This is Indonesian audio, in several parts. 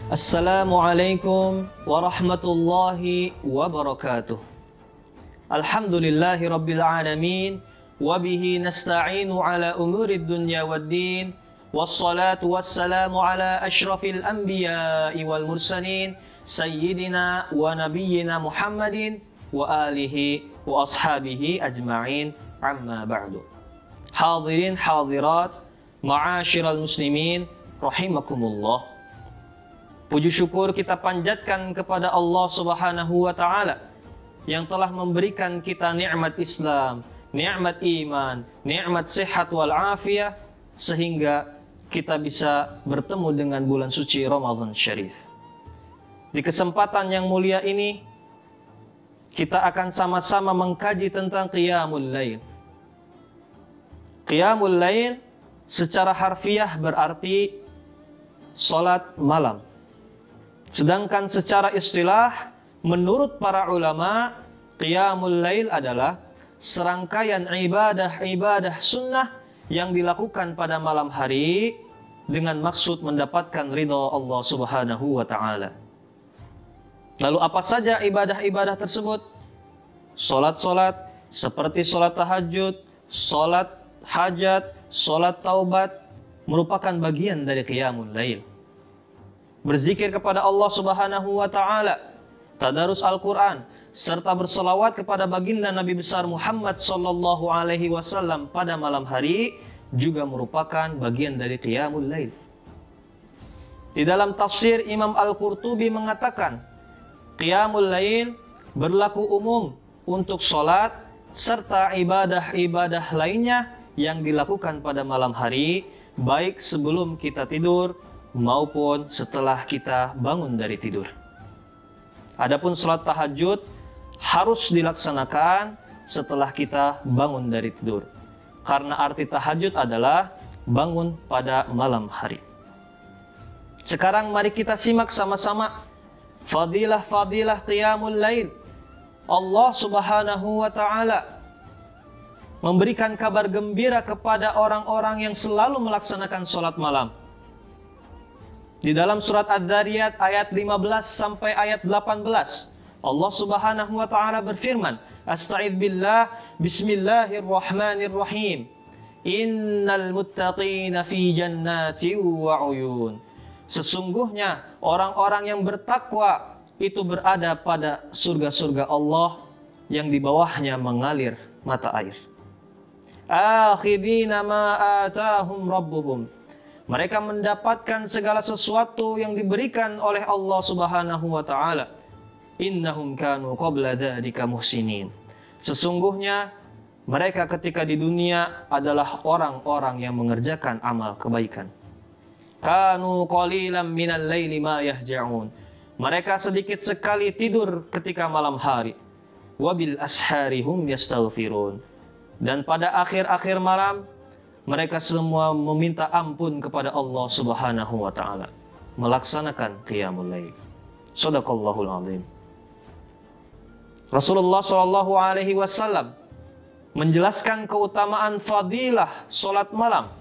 Assalamualaikum warahmatullahi wabarakatuh. Alhamdulillahi rabbil alamin. Wabihi nasta'inu ala umurid dunya waddin. Wassalatu wassalamu ala ashrafil anbiya'i wal mursalin. Sayyidina wa nabiyyina Muhammadin wa alihi wa ashabihi ajma'in. Amma ba'du. Hadirin hadirat, ma'asyiral muslimin, rahimakumullah. Puji syukur kita panjatkan kepada Allah Subhanahu wa Ta'ala yang telah memberikan kita nikmat Islam, nikmat iman, nikmat sehat wal afiyah, sehingga kita bisa bertemu dengan bulan suci Ramadan Syarif. Di kesempatan yang mulia ini, kita akan sama-sama mengkaji tentang Qiyamul Lail. Qiyamul Lail secara harfiah berarti salat malam. Sedangkan secara istilah, menurut para ulama, Qiyamul Lail adalah serangkaian ibadah-ibadah sunnah yang dilakukan pada malam hari dengan maksud mendapatkan ridha Allah Subhanahu wa Ta'ala. Lalu apa saja ibadah-ibadah tersebut? Salat-salat seperti salat tahajud, salat hajat, salat taubat merupakan bagian dari Qiyamul Lail. Berzikir kepada Allah Subhanahu wa Ta'ala, tadarus Al-Quran, serta berselawat kepada baginda Nabi besar Muhammad sallallahu alaihi wasallam pada malam hari juga merupakan bagian dari Qiyamul Lail. Di dalam tafsir, Imam Al-Qurtubi mengatakan, Qiyamul Lail berlaku umum untuk sholat serta ibadah-ibadah lainnya yang dilakukan pada malam hari, baik sebelum kita tidur maupun setelah kita bangun dari tidur. Adapun salat tahajud harus dilaksanakan setelah kita bangun dari tidur, karena arti tahajud adalah bangun pada malam hari. Sekarang mari kita simak sama-sama fadilah-fadilah Qiyamul Lail. Allah Subhanahu wa Ta'ala memberikan kabar gembira kepada orang-orang yang selalu melaksanakan salat malam. Di dalam surat Adz-Dzariyat ayat 15 sampai ayat 18, Allah Subhanahu wa Ta'ala berfirman, Asta'idz billah, bismillahirrahmanirrahim. Innal muttaqina fi jannatin wa uyun. Sesungguhnya orang-orang yang bertakwa itu berada pada surga-surga Allah yang di bawahnya mengalir mata air. Akhidina ma atahum rabbuhum. Mereka mendapatkan segala sesuatu yang diberikan oleh Allah Subhanahu wa Ta'ala. Innahum kanu qabla dzalika muhsinin. Sesungguhnya mereka ketika di dunia adalah orang-orang yang mengerjakan amal kebaikan. Kanu qalilan minal laili ma yahja'un. Mereka sedikit sekali tidur ketika malam hari. Wabil ashari hum yastaghfirun. Dan pada akhir-akhir malam mereka semua meminta ampun kepada Allah Subhanahu wa Ta'ala, melaksanakan Qiyamul Lail. Shadaqallahul azim. Rasulullah sallallahu alaihi wasallam menjelaskan keutamaan fadilah salat malam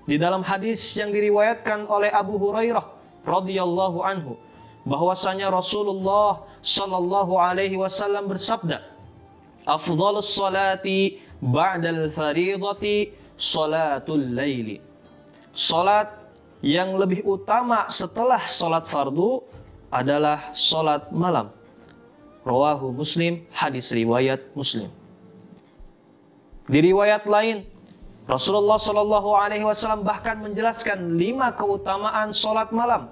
di dalam hadis yang diriwayatkan oleh Abu Hurairah radhiyallahu anhu, bahwasanya Rasulullah sallallahu alaihi wasallam bersabda, "Afdhalus salati ba'dal fariidati salatul laili." Salat yang lebih utama setelah salat fardu adalah salat malam. Rawahu Muslim, hadis riwayat Muslim. Di riwayat lain, Rasulullah Shallallahu Alaihi Wasallam bahkan menjelaskan 5 keutamaan salat malam.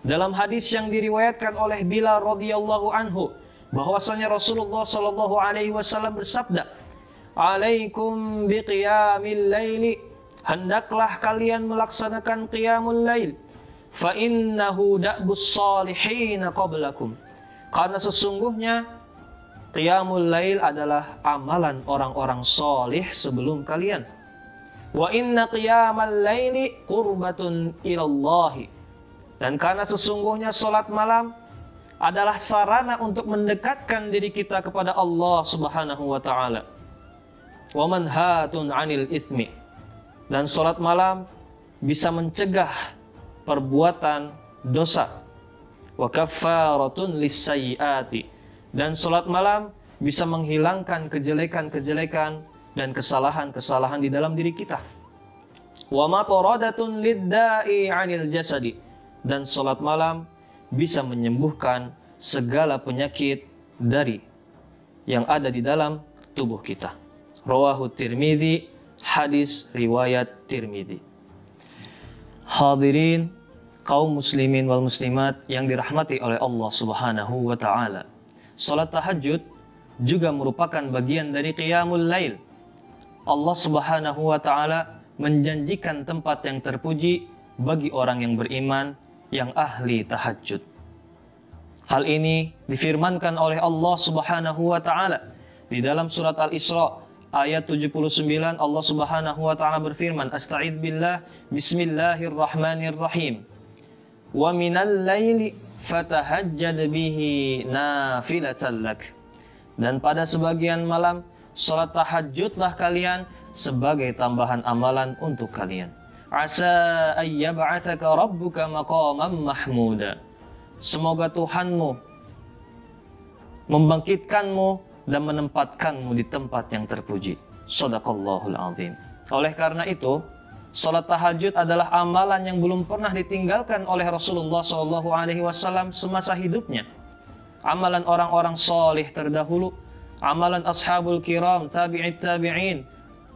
Dalam hadis yang diriwayatkan oleh Bilal radhiyallahu anhu, bahwasanya Rasulullah Shallallahu Alaihi Wasallam bersabda, "Alaikum biqiyamil laili." Hendaklah kalian melaksanakan qiyamul lail. Fa innahu da'bus salihin qablakum. Karena sesungguhnya qiyamul lail adalah amalan orang-orang salih sebelum kalian. Wa inna qiyamal laili qurbatun ilallahi. Dan karena sesungguhnya salat malam adalah sarana untuk mendekatkan diri kita kepada Allah Subhanahu wa taala. Wa manhatun 'anil itsmi. Dan salat malam bisa mencegah perbuatan dosa wa kaffaratun lis-sayyi'ati. Dan salat malam bisa menghilangkan kejelekan-kejelekan dan kesalahan-kesalahan di dalam diri kita. Wa mataradatun lid-da'i 'anil jasadi. Dan salat malam bisa menyembuhkan segala penyakit dari yang ada di dalam tubuh kita. Rawahu Tirmidzi, hadis riwayat Tirmidzi. Hadirin kaum muslimin wal muslimat yang dirahmati oleh Allah Subhanahu wa taala. Salat tahajud juga merupakan bagian dari qiyamul lail. Allah Subhanahu wa taala menjanjikan tempat yang terpuji bagi orang yang beriman yang ahli tahajud. Hal ini difirmankan oleh Allah Subhanahu wa taala di dalam surat Al-Isra ayat 79. Allah Subhanahu wa taala berfirman, Asta'idz billah, bismillahirrahmanirrahim. Wa minal laili fatahajjad bihi nafilatan lak. Dan pada sebagian malam salat tahajudlah kalian sebagai tambahan amalan untuk kalian. Asa ayyab'atsaka rabbuka maqaman mahmuda. Semoga Tuhanmu membangkitkanmu dan menempatkanmu di tempat yang terpuji. Shadaqallahul azim. Oleh karena itu, salat tahajud adalah amalan yang belum pernah ditinggalkan oleh Rasulullah SAW semasa hidupnya. Amalan orang-orang soleh terdahulu, amalan ashabul kiram, tabi'it tabi'in,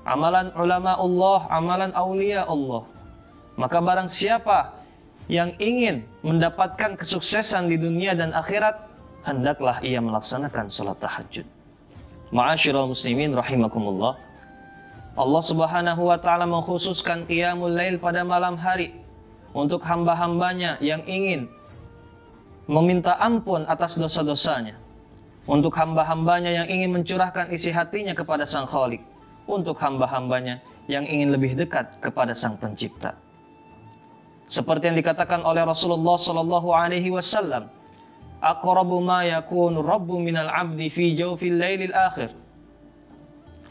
amalan ulama Allah, amalan aulia Allah. Maka barang siapa yang ingin mendapatkan kesuksesan di dunia dan akhirat, hendaklah ia melaksanakan salat tahajud. Ma'asyiral muslimin rahimakumullah. Allah Subhanahu wa taala mengkhususkan qiyamul lail pada malam hari untuk hamba-hambanya yang ingin meminta ampun atas dosa-dosanya, untuk hamba-hambanya yang ingin mencurahkan isi hatinya kepada Sang Khalik, untuk hamba-hambanya yang ingin lebih dekat kepada Sang Pencipta. Seperti yang dikatakan oleh Rasulullah sallallahu alaihi wasallam, aqrabu ma yakunu rabbu minal 'abdi fi jawfil lailil akhir.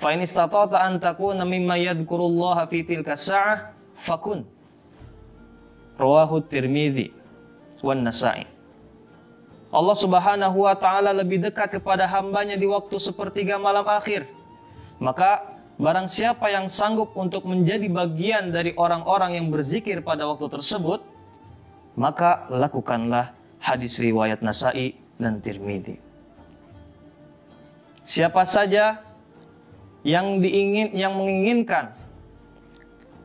Fa in istata'ta an takuna mimma yadhkurullaha fi tilka sa'ah fakun. Rawahu Tirmidzi wan Nasa'i. Allah Subhanahu wa taala lebih dekat kepada hambanya di waktu sepertiga malam akhir. Maka barang siapa yang sanggup untuk menjadi bagian dari orang-orang yang berzikir pada waktu tersebut, maka lakukanlah. Hadis riwayat Nasa'i dan Tirmidzi. Siapa saja yang menginginkan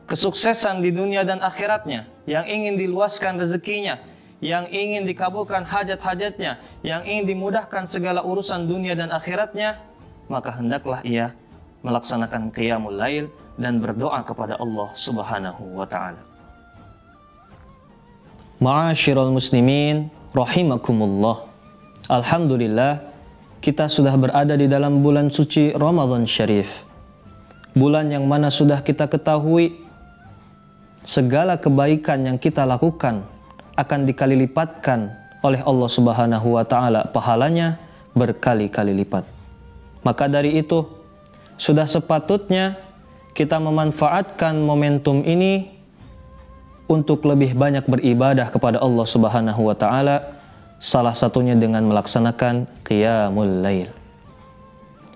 kesuksesan di dunia dan akhiratnya, yang ingin diluaskan rezekinya, yang ingin dikabulkan hajat-hajatnya, yang ingin dimudahkan segala urusan dunia dan akhiratnya, maka hendaklah ia melaksanakan qiyamul lail dan berdoa kepada Allah Subhanahu wa taala. Ma'asyiral muslimin rahimakumullah. Alhamdulillah, kita sudah berada di dalam bulan suci Ramadan Syarif. Bulan yang mana sudah kita ketahui segala kebaikan yang kita lakukan akan dikali lipatkan oleh Allah Subhanahu wa taala, pahalanya berkali-kali lipat. Maka dari itu, sudah sepatutnya kita memanfaatkan momentum ini untuk lebih banyak beribadah kepada Allah Subhanahu wa taala, salah satunya dengan melaksanakan qiyamul lail.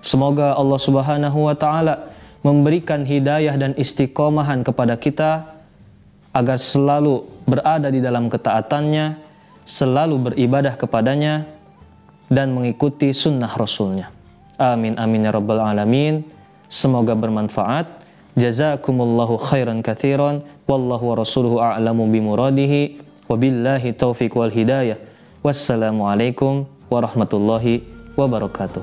Semoga Allah Subhanahu wa taala memberikan hidayah dan istiqomahan kepada kita agar selalu berada di dalam ketaatannya, selalu beribadah kepadanya dan mengikuti sunnah Rasulnya. Amin amin ya rabbal alamin. Semoga bermanfaat. Jazakumullahu khairan katsiran, wallahu wa rasuluhu a'lamu bimuradihi, wabillahi taufiq wal hidayah. Wassalamualaikum warahmatullahi wabarakatuh.